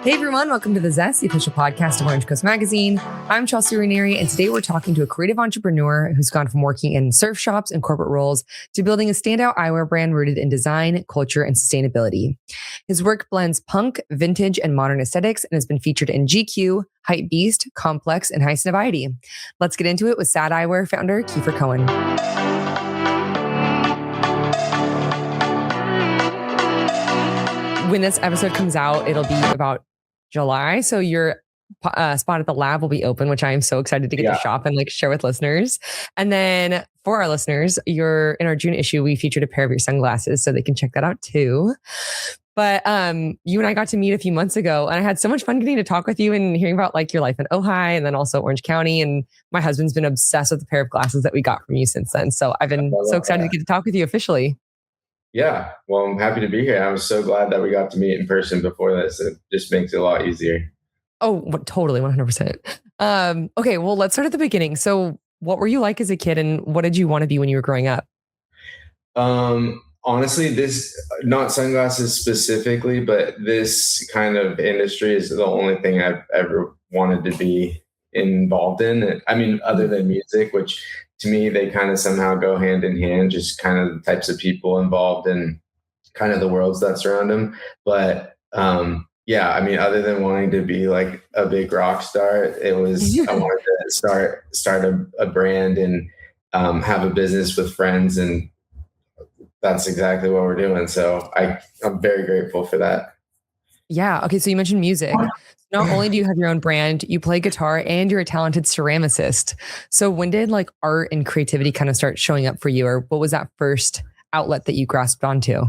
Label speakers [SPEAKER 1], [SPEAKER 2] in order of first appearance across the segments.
[SPEAKER 1] Hey everyone, welcome to The Zest, the official podcast of Orange Coast Magazine. I'm Chelsea Ranieri, and today we're talking to a creative entrepreneur who's gone from working in surf shops and corporate roles to building a standout eyewear brand rooted in design, culture, and sustainability. His work blends punk, vintage, and modern aesthetics and has been featured in GQ, Hypebeast, Complex, and Highsnobiety. Let's get into it with SAD Eyewear founder Kiefer Cohen. When this episode comes out, it'll be about July. So your spot at the lab will be open, which I am so excited to get to shop and share with listeners. And then for our listeners, in our June issue, we featured a pair of your sunglasses, so they can check that out too. But you and I got to meet a few months ago, and I had so much fun getting to talk with you and hearing about your life in Ojai and then also Orange County. And my husband's been obsessed with the pair of glasses that we got from you since then. So I've been so excited to get to talk with you officially.
[SPEAKER 2] Yeah, well, I'm happy to be here. I was so glad that we got to meet in person before this. It just makes it a lot easier.
[SPEAKER 1] Oh, totally, 100%. Okay, well, let's start at the beginning. So what were you like as a kid, and what did you want to be when you were growing up?
[SPEAKER 2] Honestly, not sunglasses specifically, but this kind of industry is the only thing I've ever wanted to be involved in. I mean, other than music, which to me, they kind of somehow go hand in hand, just kind of the types of people involved and kind of the worlds that surround them. But yeah, I mean, other than wanting to be like a big rock star, I wanted to start a brand and have a business with friends. And that's exactly what we're doing. So I'm very grateful for that.
[SPEAKER 1] Yeah. Okay. So you mentioned music. Not only do you have your own brand, you play guitar and you're a talented ceramicist. So when did art and creativity kind of start showing up for you, or what was that first outlet that you grasped onto?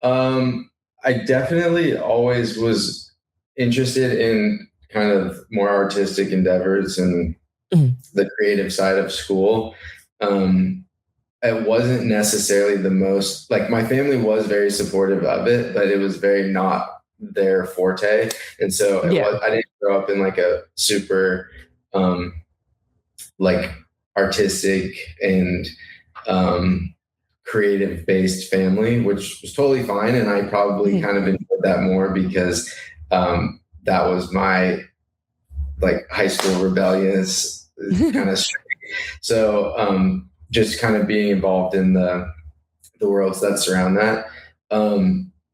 [SPEAKER 2] I definitely always was interested in kind of more artistic endeavors and the creative side of school. It wasn't necessarily the most, my family was very supportive of it, but it was very not their forte. And so I didn't grow up in a super artistic and creative based family, which was totally fine. And I probably kind of enjoyed that more because that was my high school rebellious kind of streak. So just kind of being involved in the worlds that surround that.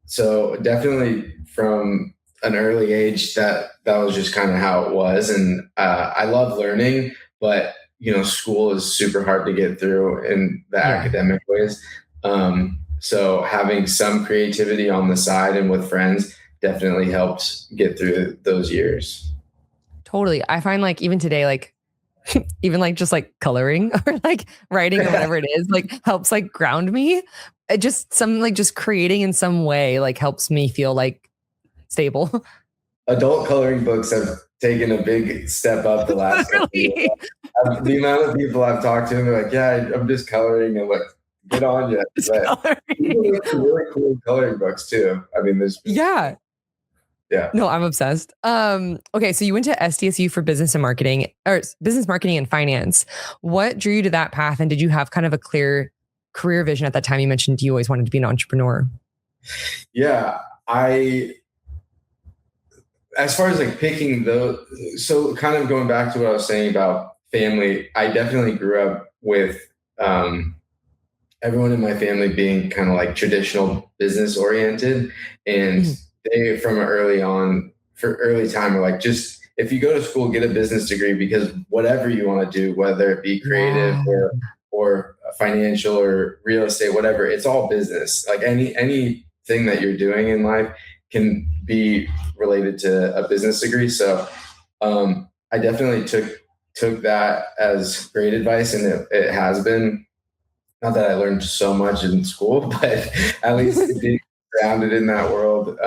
[SPEAKER 2] So definitely from an early age, that was just kind of how it was. And I love learning, but school is super hard to get through in the academic ways. So having some creativity on the side and with friends definitely helped get through those years.
[SPEAKER 1] Totally. I find even today, even just coloring or writing or whatever it is, helps ground me. It just just creating in some way helps me feel stable.
[SPEAKER 2] Adult coloring books have taken a big step up the last couple of years. The amount of people I've talked to, they're yeah, I'm just coloring. And get on you. But really cool coloring books too. I mean, there's
[SPEAKER 1] yeah. No, I'm obsessed. Okay, so you went to SDSU for business marketing and finance. What drew you to that path, and did you have kind of a clear career vision at that time? You mentioned you always wanted to be an entrepreneur.
[SPEAKER 2] Yeah, as far as picking those, so kind of going back to what I was saying about family, I definitely grew up with everyone in my family being kind of traditional business oriented, and they from early time were just, if you go to school, get a business degree, because whatever you want to do, whether it be creative or financial or real estate, whatever, it's all business. Anything that you're doing in life can be related to a business degree. So I definitely took that as great advice, and it has been. Not that I learned so much in school, but at least being grounded in that world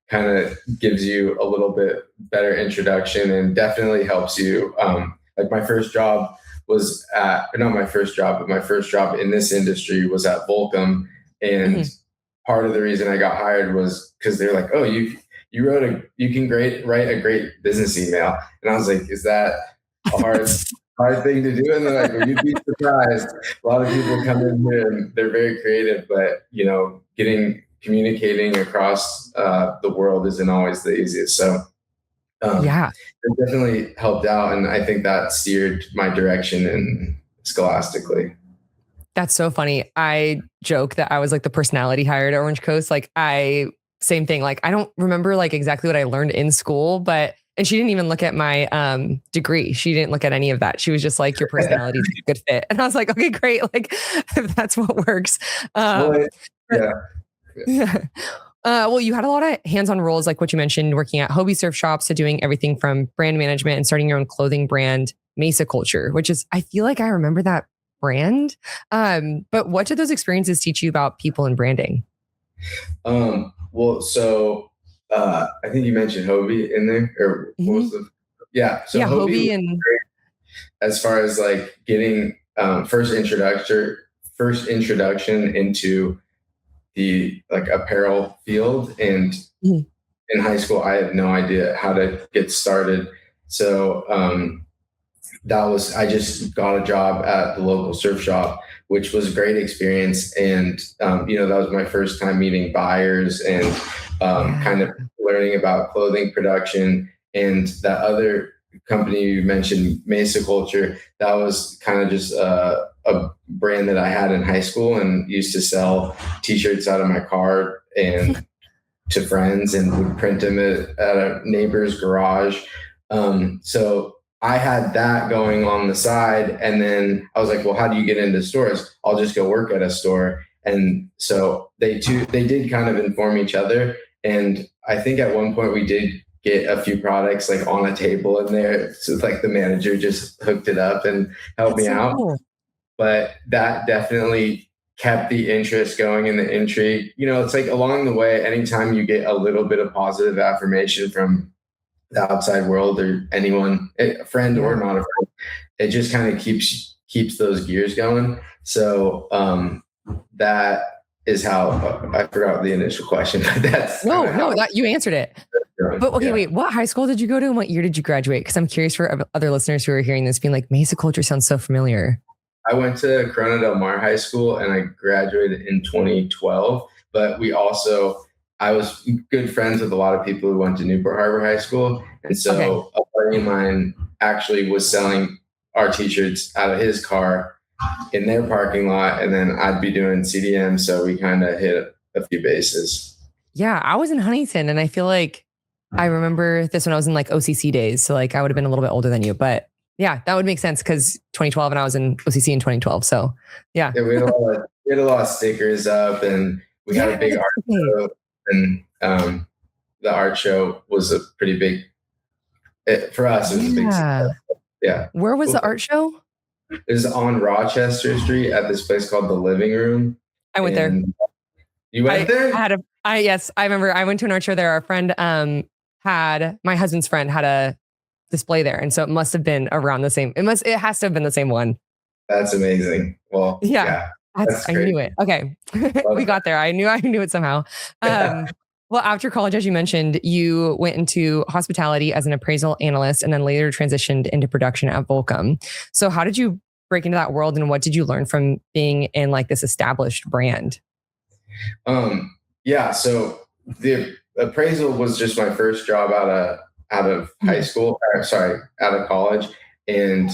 [SPEAKER 2] kind of gives you a little bit better introduction, and definitely helps you. My first job was not my first job, but my first job in this industry was at Volcom. And part of the reason I got hired was because they're like, oh, you can write a great business email. And I was like, is that a hard thing to do? And they're like, well, you'd be surprised. A lot of people come in here and they're very creative, but getting communicating across the world isn't always the easiest. So it definitely helped out, and I think that steered my direction in scholastically.
[SPEAKER 1] That's so funny. I joke that I was like the personality hired at Orange Coast. Like same thing. Like I don't remember like exactly what I learned in school, and she didn't even look at my degree. She didn't look at any of that. She was just like, your personality is a good fit. And I was like, okay, great. Like if that's what works. Yeah. Well, you had a lot of hands-on roles, like what you mentioned, working at Hobie surf shops to doing everything from brand management and starting your own clothing brand, Mesa Culture, which is, I feel like I remember that brand. But what did those experiences teach you about people and branding?
[SPEAKER 2] Well, so I think you mentioned Hobie in there, or what was the? Yeah, so Hobie and as far as like getting first introduction into the like apparel field, and in high school I had no idea how to get started. So I just got a job at the local surf shop, which was a great experience. And, that was my first time meeting buyers and kind of learning about clothing production. And that other company you mentioned, Mesa Culture, that was kind of just a brand that I had in high school and used to sell t-shirts out of my car and to friends, and would print them at a neighbor's garage. So I had that going on the side. And then I was like, well, how do you get into stores? I'll just go work at a store. And so they did kind of inform each other. And I think at one point we did get a few products like on a table in there. So like the manager just hooked it up and helped me out. Cool. But that definitely kept the interest going and the intrigue. It's like along the way, anytime you get a little bit of positive affirmation from the outside world or anyone, a friend or not a friend, it just kind of keeps those gears going. So that is how I forgot the initial question, but that's
[SPEAKER 1] that you answered it. But okay, wait, what high school did you go to and what year did you graduate? Because I'm curious for other listeners who are hearing this being like, Mesa Culture sounds so familiar.
[SPEAKER 2] I went to Corona Del Mar High School and I graduated in 2012, but I was good friends with a lot of people who went to Newport Harbor High School. And so a buddy of mine actually was selling our t-shirts out of his car in their parking lot. And then I'd be doing CDM. So we kind of hit a few bases.
[SPEAKER 1] Yeah. I was in Huntington and I feel like I remember this when I was in like OCC days. So like I would have been a little bit older than you, but yeah, that would make sense because 2012 and I was in OCC in 2012. So yeah.
[SPEAKER 2] We had a lot of stickers up and we had a big art show. And the art show was a pretty big, for us, it was a big success. Yeah.
[SPEAKER 1] Where was the art show?
[SPEAKER 2] It was on Rochester Street at this place called The Living Room.
[SPEAKER 1] I went there.
[SPEAKER 2] You went there?
[SPEAKER 1] Yes, I remember I went to an art show there. Our friend my husband's friend had a display there. And so it must have been around the same. It has to have been the same one.
[SPEAKER 2] That's amazing. Well, yeah.
[SPEAKER 1] I knew it. Okay. We got there. I knew it somehow. Well, after college, as you mentioned, you went into hospitality as an appraisal analyst and then later transitioned into production at Volcom. So how did you break into that world and what did you learn from being in like this established brand?
[SPEAKER 2] So the appraisal was just my first job out of high school, out of college. And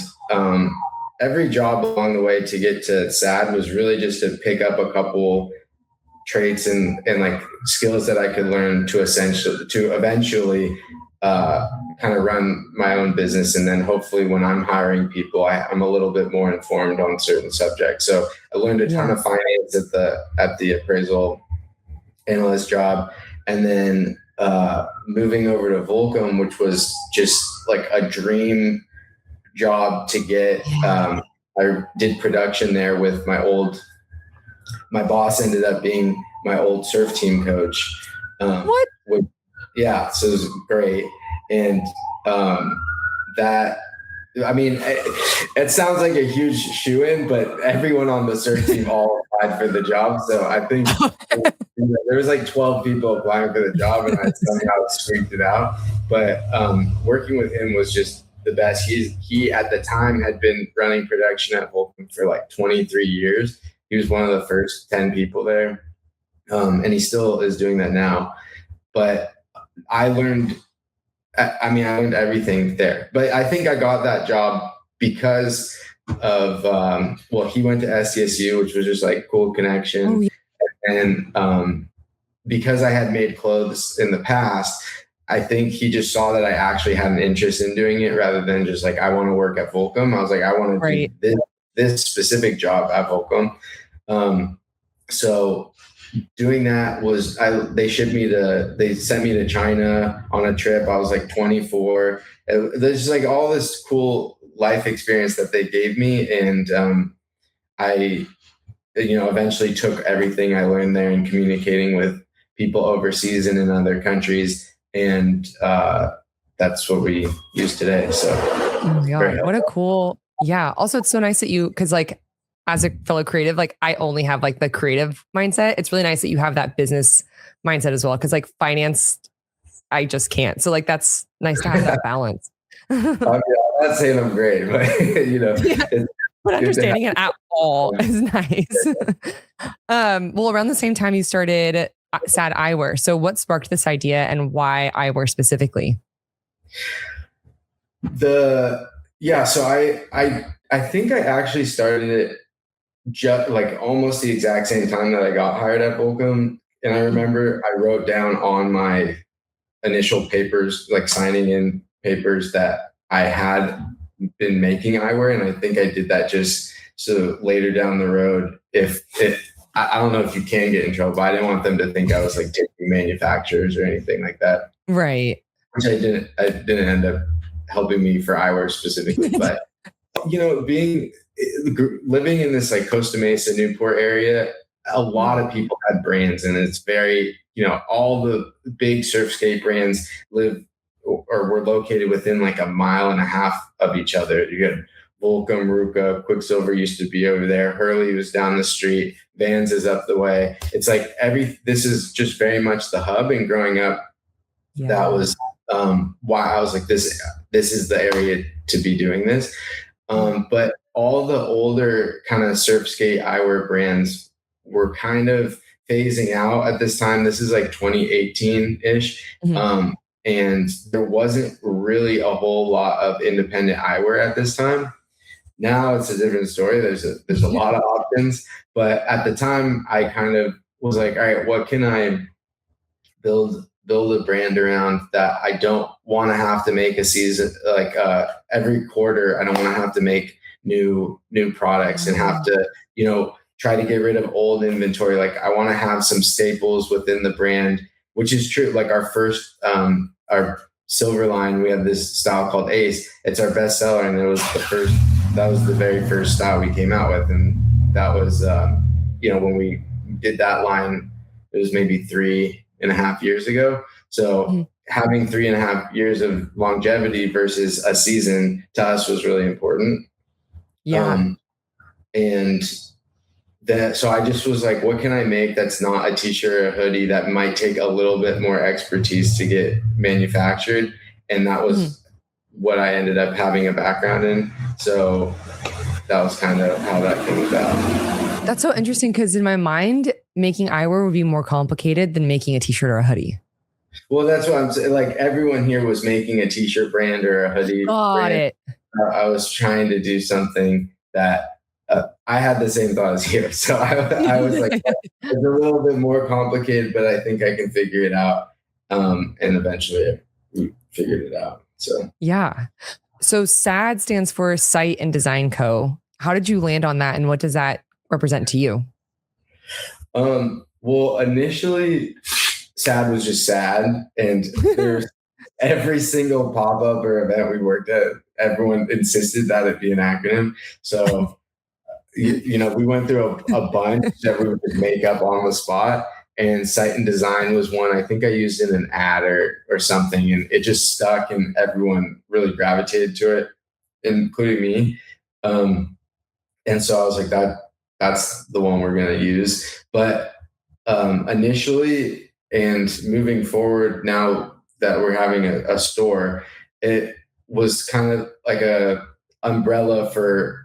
[SPEAKER 2] every job along the way to get to SAD was really just to pick up a couple traits and like skills that I could learn to eventually kind of run my own business. And then hopefully when I'm hiring people, I'm a little bit more informed on certain subjects. So I learned a ton of finance at the appraisal analyst job. And then moving over to Volcom, which was just like a dream job to get. I did production there with my boss ended up being my old surf team coach.
[SPEAKER 1] What?
[SPEAKER 2] So it was great. And it sounds like a huge shoe-in, but everyone on the surf team all applied for the job. So I think there was like 12 people applying for the job and I somehow squeaked it out. But working with him was just the best. He at the time had been running production at Volcom for like 23 years. He was one of the first 10 people there. And he still is doing that now. But I learned, I mean, I learned everything there. But I think I got that job because of, well, he went to SDSU, which was just like cool connection.
[SPEAKER 1] Oh, yeah.
[SPEAKER 2] And because I had made clothes in the past, I think he just saw that I actually had an interest in doing it rather than just like, I want to work at Volcom. I was like, I want to
[SPEAKER 1] Right.
[SPEAKER 2] do this specific job at Volcom. So doing that was, they sent me to China on a trip. I was like 24. There's just like all this cool life experience that they gave me. And I, eventually took everything I learned there in communicating with people overseas and in other countries. And that's what we use today. So
[SPEAKER 1] oh my God, what a cool, yeah. Also, it's so nice that cause like as a fellow creative, like I only have like the creative mindset. It's really nice that you have that business mindset as well. Cause like finance, I just can't. So like, that's nice to have that balance.
[SPEAKER 2] I'm not saying I'm great, but
[SPEAKER 1] yeah. But understanding it at all is nice. Well, around the same time you started SAD Eyewear. So what sparked this idea and why eyewear specifically?
[SPEAKER 2] So I think I actually started it just like almost the exact same time that I got hired at Volcom. And I remember I wrote down on my initial papers, like signing in papers, that I had been making eyewear. And I think I did that just so later down the road, if I don't know if you can get in trouble, but I didn't want them to think I was like taking manufacturers or anything like that.
[SPEAKER 1] Right.
[SPEAKER 2] Which I didn't end up helping me for eyewear specifically, but living in this like Costa Mesa, Newport area, a lot of people had brands, and it's very, all the big surf skate brands live or were located within like a mile and a half of each other. You got Volcom, Ruka, Quicksilver used to be over there. Hurley was down the street. Vans is up the way. It's like this is just very much the hub. And growing up, that was why I was like, this is the area to be doing this. But all the older kind of surf skate eyewear brands were kind of phasing out at this time. This is like 2018-ish. Mm-hmm. And there wasn't really a whole lot of independent eyewear at this time. Now it's a different story. There's a lot of options. But at the time, I kind of was like, all right, what can I build a brand around that I don't want to have to make a season, like every quarter. I don't want to have to make new products and have to, try to get rid of old inventory. Like I want to have some staples within the brand, which is true. Like our first, our silver line, we have this style called Ace. It's our best seller. And that was the very first style we came out with. And that was, when we did that line, it was maybe 3.5 years ago. So having 3.5 years of longevity versus a season to us was really important.
[SPEAKER 1] Yeah.
[SPEAKER 2] So I just was like, what can I make that's not a t-shirt or a hoodie that might take a little bit more expertise to get manufactured? And that was what I ended up having a background in. So that was kind of how that came about.
[SPEAKER 1] That's so interesting because in my mind, making eyewear would be more complicated than making a t-shirt or a hoodie.
[SPEAKER 2] Well, that's what I'm saying. Like everyone here was making a t-shirt brand or a hoodie brand. I was trying to do something that I had the same thought as you. So I was like, it's a little bit more complicated, but I think I can figure it out. And eventually we figured it out. So,
[SPEAKER 1] yeah. So SAD stands for Sight and Design Co. How did you land on that? And what does that represent to you?
[SPEAKER 2] Well, initially SAD was just sad. And there's every single pop-up or event we worked at, everyone insisted that it be an acronym. So, we went through a bunch that we would just make up on the spot. And Sight and Design was one I think I used in an ad or something. And it just stuck and everyone really gravitated to it, including me. And so I was like, that's the one we're going to use. But initially and moving forward, now that we're having a store, it was kind of like a umbrella for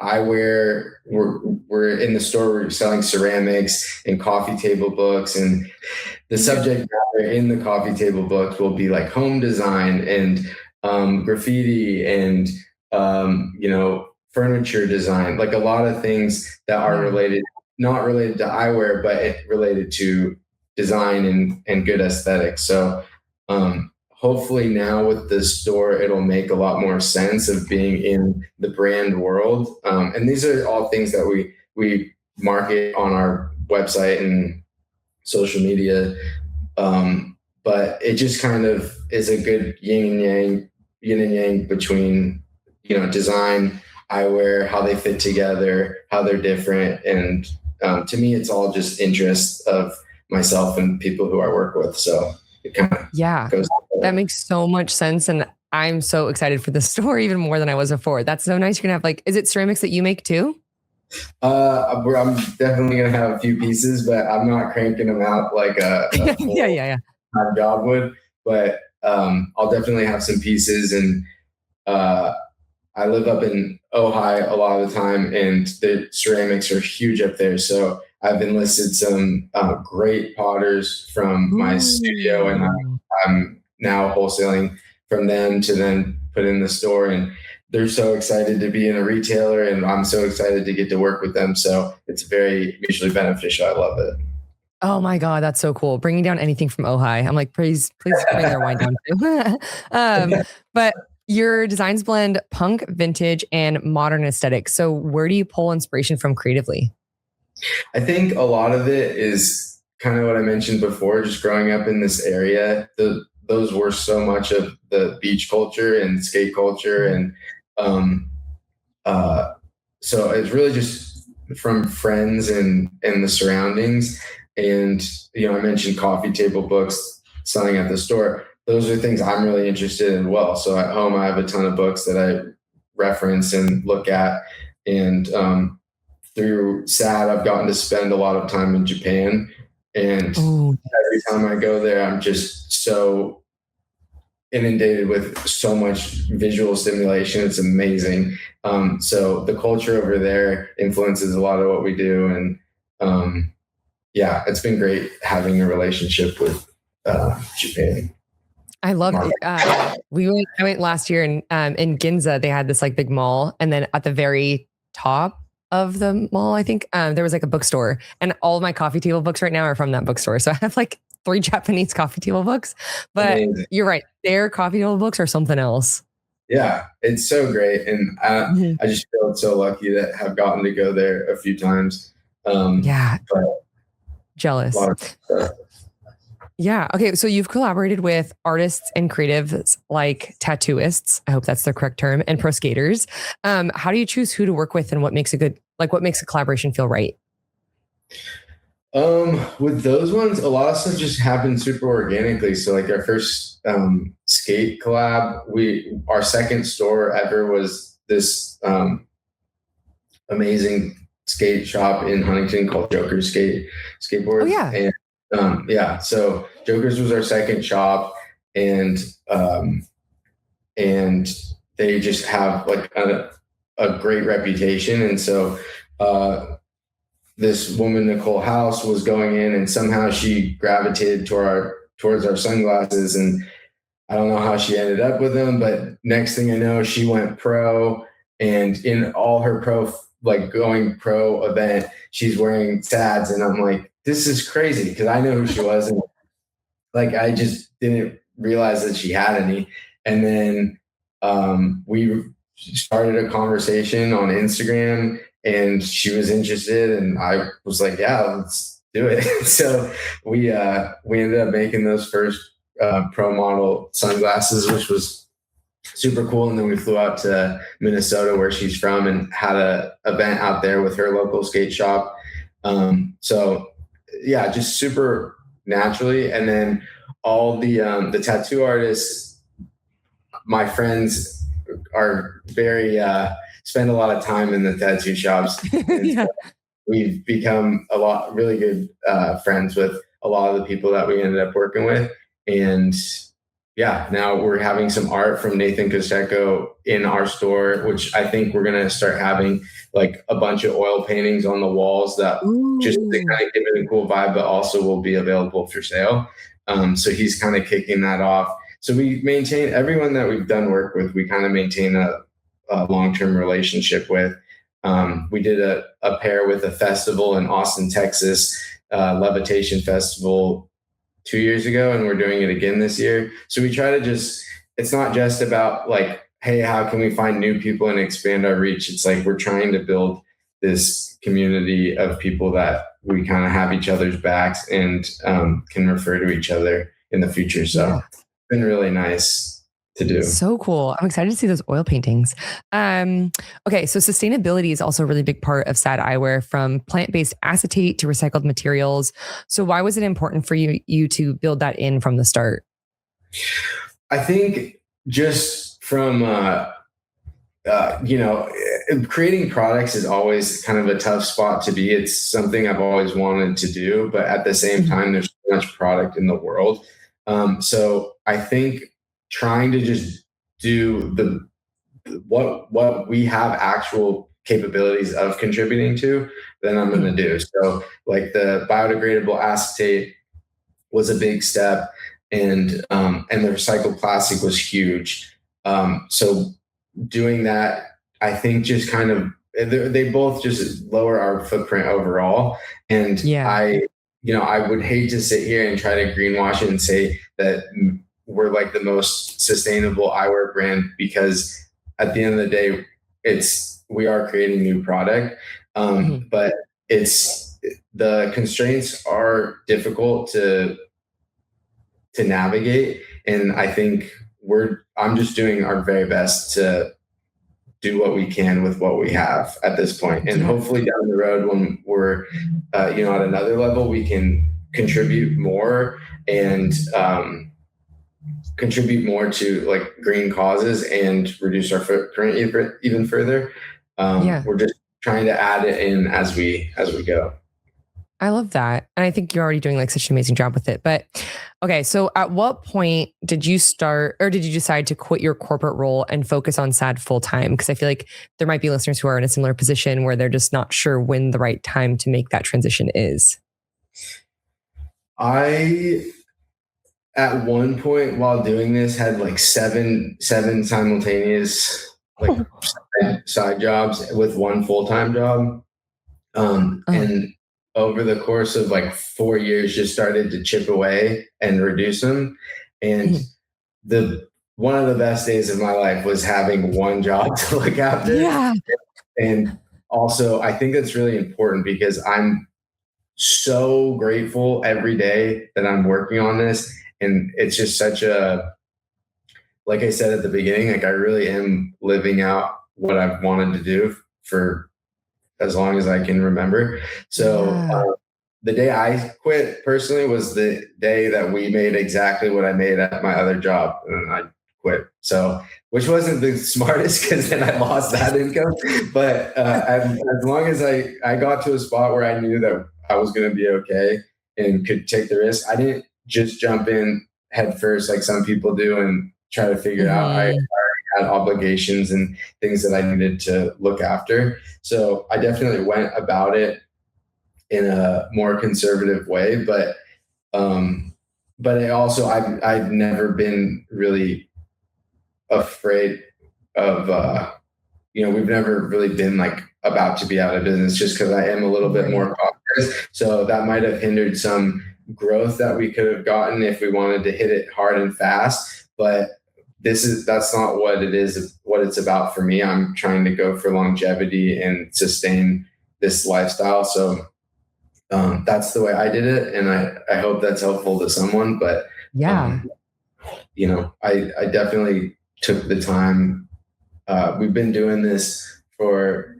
[SPEAKER 2] eyewear. We're in the store. We're selling ceramics and coffee table books, and the subject matter in the coffee table books will be like home design and graffiti and furniture design, like a lot of things that are related, not related to eyewear, but related to design and good aesthetics. So hopefully now with the store, it'll make a lot more sense of being in the brand world. And these are all things that we market on our website and social media. But it just kind of is a good yin and yang between, design, eyewear, how they fit together, how they're different. And to me, it's all just interest of myself and people who I work with. So it kind of goes.
[SPEAKER 1] That makes so much sense. And I'm so excited for the store even more than I was before. That's so nice. You're going to have is it ceramics that you make too?
[SPEAKER 2] I'm definitely going to have a few pieces, but I'm not cranking them out like a full job would. But I'll definitely have some pieces. And I live up in Ojai a lot of the time, and the ceramics are huge up there. So I've enlisted some great potters from my studio, and I'm now wholesaling from them to then put in the store. And they're so excited to be in a retailer, and I'm so excited to get to work with them. So it's very mutually beneficial. I love it.
[SPEAKER 1] Oh my God, that's so cool. Bringing down anything from Ojai. I'm like, please bring their wine down too. But your designs blend punk, vintage, and modern aesthetics. So where do you pull inspiration from creatively?
[SPEAKER 2] I think a lot of it is kind of what I mentioned before, just growing up in this area. Those were so much of the beach culture and skate culture. And so it's really just from friends and the surroundings. And, I mentioned coffee table books selling at the store. Those are things I'm really interested in. Well, so at home, I have a ton of books that I reference and look at. And through SAD, I've gotten to spend a lot of time in Japan. And every time I go there, I'm just so inundated with so much visual stimulation. It's amazing. So the culture over there influences a lot of what we do. And it's been great having a relationship with Japan.
[SPEAKER 1] I love it. I went last year, and in Ginza, they had this big mall. And then at the very top of the mall, I think there was a bookstore, and all of my coffee table books right now are from that bookstore. So I have 3 Japanese coffee table books, but amazing. You're right. Their coffee table books are something else.
[SPEAKER 2] Yeah, it's so great. And I just feel so lucky to have gotten to go there a few times.
[SPEAKER 1] Jealous. Yeah. Okay. So you've collaborated with artists and creatives like tattooists. I hope that's the correct term, and pro skaters. How do you choose who to work with, and what makes what makes a collaboration feel right?
[SPEAKER 2] With those ones, a lot of stuff just happened super organically. So our first skate collab, our second store ever was this amazing skate shop in Huntington called Joker's Skateboards.
[SPEAKER 1] Oh yeah.
[SPEAKER 2] And so Joker's was our second shop, and they just have a great reputation. And so this woman, Nicole House, was going in, and somehow she gravitated towards our sunglasses, and I don't know how she ended up with them, but next thing I know, she went pro, and in all her going pro event, she's wearing SADs, and I'm like, this is crazy, because I know who she was, and I just didn't realize that she had any. And then we started a conversation on Instagram, and she was interested, and I was like, yeah, let's do it. So we ended up making those first pro model sunglasses, which was super cool. And then we flew out to Minnesota, where she's from, and had a event out there with her local skate shop. So yeah, just super naturally. And then all the tattoo artists, my friends, are very spend a lot of time in the tattoo shops. So we've become really good friends with a lot of the people that we ended up working with. And yeah, now we're having some art from Nathan Coseco in our store, which I think we're going to start having like a bunch of oil paintings on the walls that just to
[SPEAKER 1] Ooh.
[SPEAKER 2] kind of give it a cool vibe, but also will be available for sale. So he's kind of kicking that off. So we maintain everyone that we've done work with, we kind of maintain a long-term relationship with. We did a pair with a festival in Austin, Texas, Levitation Festival 2 years ago, and we're doing it again this year. So we try to just, it's not just about like, hey, how can we find new people and expand our reach? It's like we're trying to build this community of people that we kind of have each other's backs and can refer to each other in the future. So it's been really nice to do.
[SPEAKER 1] So cool. I'm excited to see those oil paintings. Okay, so sustainability is also a really big part of SAD Eyewear, from plant-based acetate to recycled materials. So why was it important for you to build that in from the start?
[SPEAKER 2] I think just from creating products is always kind of a tough spot to be. It's something I've always wanted to do, but at the same time, there's so much product in the world. So I think trying to just do what we have actual capabilities of contributing to, then I'm going to do. So like the biodegradable acetate was a big step, and the recycled plastic was huge. So doing that, I think just kind of, they both just lower our footprint overall. And I would hate to sit here and try to greenwash it and say that we're like the most sustainable eyewear brand, because at the end of the day, we are creating new product. But the constraints are difficult to navigate. And I think I'm just doing our very best to do what we can with what we have at this point. And hopefully down the road, when we're, at another level, we can contribute more and contribute more to like green causes and reduce our footprint even further. We're just trying to add it in as we go.
[SPEAKER 1] I love that. And I think you're already doing like such an amazing job with it. But okay, so at what point did you start, or did you decide to quit your corporate role and focus on SAD full time? Because I feel like there might be listeners who are in a similar position where they're just not sure when the right time to make that transition is.
[SPEAKER 2] I, at one point while doing this, had like seven simultaneous like side jobs with one full-time job. And over the course of like 4 years, just started to chip away and reduce them. And one of the best days of my life was having one job to look after.
[SPEAKER 1] Yeah.
[SPEAKER 2] And also, I think that's really important, because I'm so grateful every day that I'm working on this. And it's just such like I said at the beginning, like I really am living out what I've wanted to do for as long as I can remember. So the day I quit personally was the day that we made exactly what I made at my other job, and I quit. So, which wasn't the smartest, because then I lost that income. But as long as I got to a spot where I knew that I was going to be okay and could take the risk, I didn't just jump in head first like some people do and try to figure it out. I had obligations and things that I needed to look after. So I definitely went about it in a more conservative way, but I've never been really afraid of, we've never really been like about to be out of business, just because I am a little bit more cautious. So that might have hindered some growth that we could have gotten if we wanted to hit it hard and fast. But that's not what it is, what it's about for me. I'm trying to go for longevity and sustain this lifestyle. So that's the way I did it. And I hope that's helpful to someone, but I definitely took the time. We've been doing this for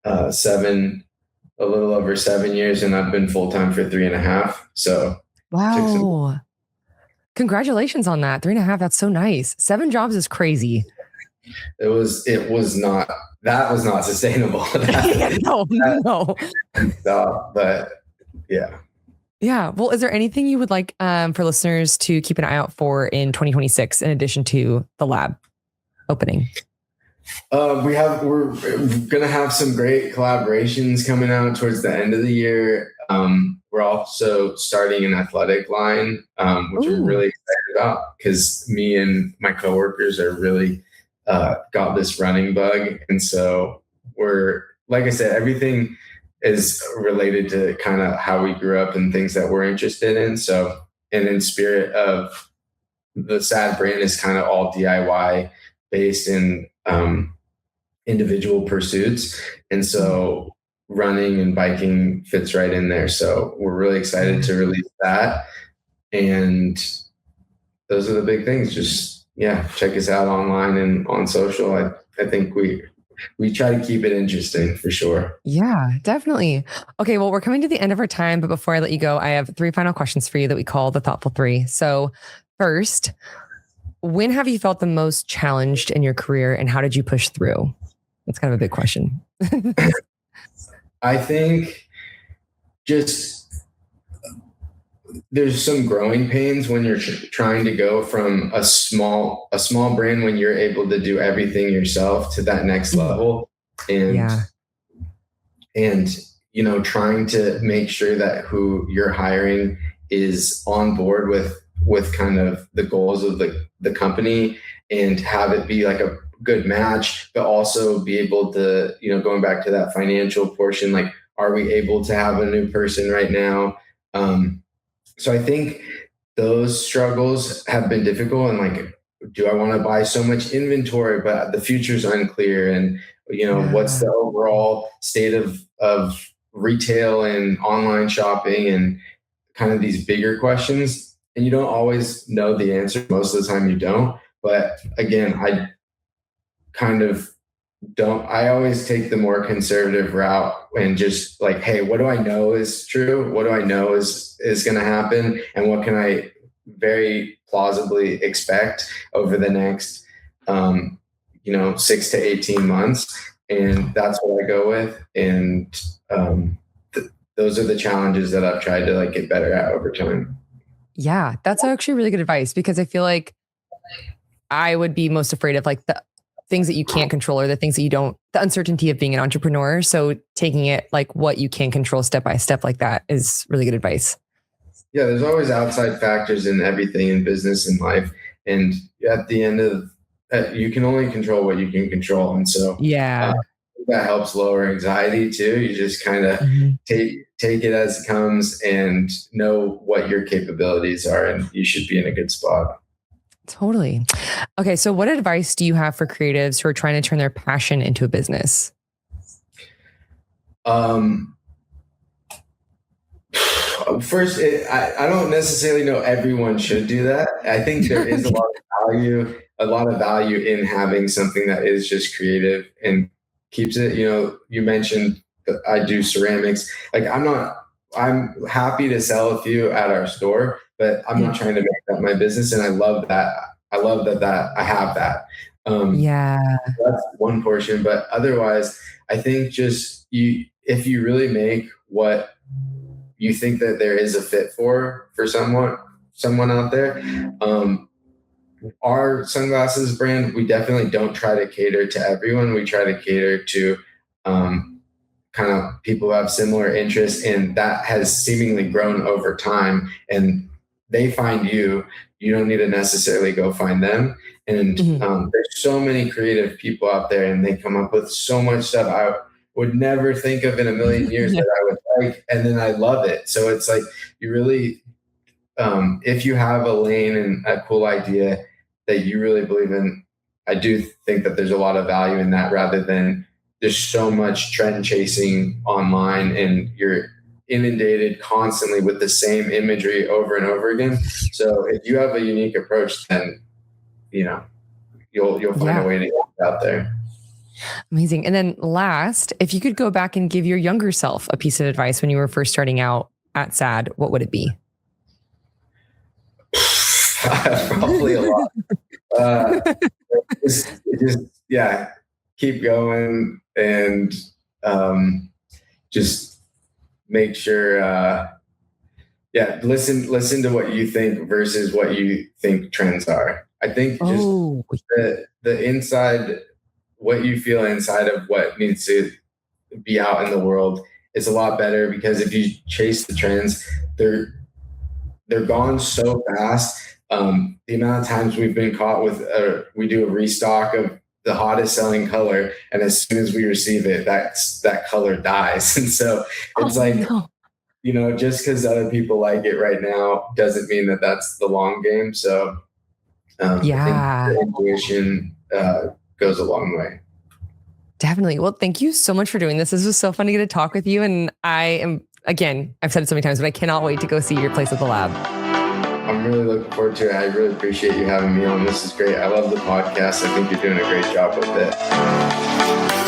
[SPEAKER 2] a little over 7 years, and I've been full-time for 3.5. So
[SPEAKER 1] wow. Congratulations on that. 3.5. That's so nice. 7 jobs is crazy.
[SPEAKER 2] That was not sustainable.
[SPEAKER 1] No.
[SPEAKER 2] But yeah.
[SPEAKER 1] Yeah. Well, is there anything you would like for listeners to keep an eye out for in 2026 in addition to the lab opening?
[SPEAKER 2] We're gonna have some great collaborations coming out towards the end of the year. We're also starting an athletic line, which we're really excited about because me and my coworkers are really got this running bug, and so we're, like I said, everything is related to kind of how we grew up and things that we're interested in. So, and in spirit of the SAD brand is kind of all DIY based in individual pursuits. And so running and biking fits right in there. So we're really excited to release that. And those are the big things. Just, yeah, check us out online and on social. I think we try to keep it interesting for sure.
[SPEAKER 1] Yeah, definitely. Okay, well, we're coming to the end of our time, but before I let you go, I have 3 final questions for you that we call the Thoughtful 3. So, first, when have you felt the most challenged in your career and how did you push through? That's kind of a big question.
[SPEAKER 2] I think just there's some growing pains when you're trying to go from a small brand when you're able to do everything yourself to that next level, and you know, trying to make sure that who you're hiring is on board with kind of the goals of the company and have it be like a good match, but also be able to, you know, going back to that financial portion, like, are we able to have a new person right now? So I think those struggles have been difficult, and like, do I want to buy so much inventory, but the future's unclear, and you know, what's the overall state of retail and online shopping, and kind of these bigger questions. And you don't always know the answer. Most of the time you don't. But again, I kind of don't, I always take the more conservative route and just like, hey, what do I know is true? What do I know is going to happen? And what can I very plausibly expect over the next, you know, 6 to 18 months? And that's what I go with. And those are the challenges that I've tried to like get better at over time.
[SPEAKER 1] Yeah, that's actually really good advice because I feel like I would be most afraid of like the things that you can't control or the things that you don't, the uncertainty of being an entrepreneur. So taking it like what you can control step by step like that is really good advice.
[SPEAKER 2] Yeah, there's always outside factors in everything in business and life. And at the end of, you can only control what you can control. And so that helps lower anxiety too. You just kind of take it as it comes and know what your capabilities are, and you should be in a good spot.
[SPEAKER 1] Totally. Okay. So what advice do you have for creatives who are trying to turn their passion into a business?
[SPEAKER 2] First, I don't necessarily know everyone should do that. I think there is a lot of value in having something that is just creative and keeps it, you know, you mentioned that I do ceramics. Like I'm happy to sell a few at our store, but I'm not trying to make that my business. And I love that. I love that I have that. That's one portion, but otherwise I think just if you really make what you think that there is a fit for someone out there, our sunglasses brand, we definitely don't try to cater to everyone. We try to cater to kind of people who have similar interests, and that has seemingly grown over time. And they find you. You don't need to necessarily go find them. And there's so many creative people out there, and they come up with so much stuff I would never think of in a million years that I would like, and then I love it. So it's like you really, if you have a lane and a cool idea that you really believe in, I do think that there's a lot of value in that, rather than there's so much trend chasing online and you're inundated constantly with the same imagery over and over again. So if you have a unique approach, then you know you'll find a way to get out there.
[SPEAKER 1] Amazing. And then last, if you could go back and give your younger self a piece of advice when you were first starting out at SAD, what would it be?
[SPEAKER 2] Probably a lot. Just keep going and just make sure Yeah, listen to what you think versus what you think trends are. I think just the inside, what you feel inside of what needs to be out in the world is a lot better, because if you chase the trends, they're gone so fast. The amount of times we've been caught with we do a restock of the hottest selling color, and as soon as we receive it, that color dies. And so it's just because other people like it right now doesn't mean that that's the long game. So I think intuition goes a long way.
[SPEAKER 1] Definitely. Well, thank you so much for doing this. This was so fun to get to talk with you. And again, I've said it so many times, but I cannot wait to go see your place at the lab.
[SPEAKER 2] I'm really looking forward to it. I really appreciate you having me on. This is great. I love the podcast. I think you're doing a great job with it.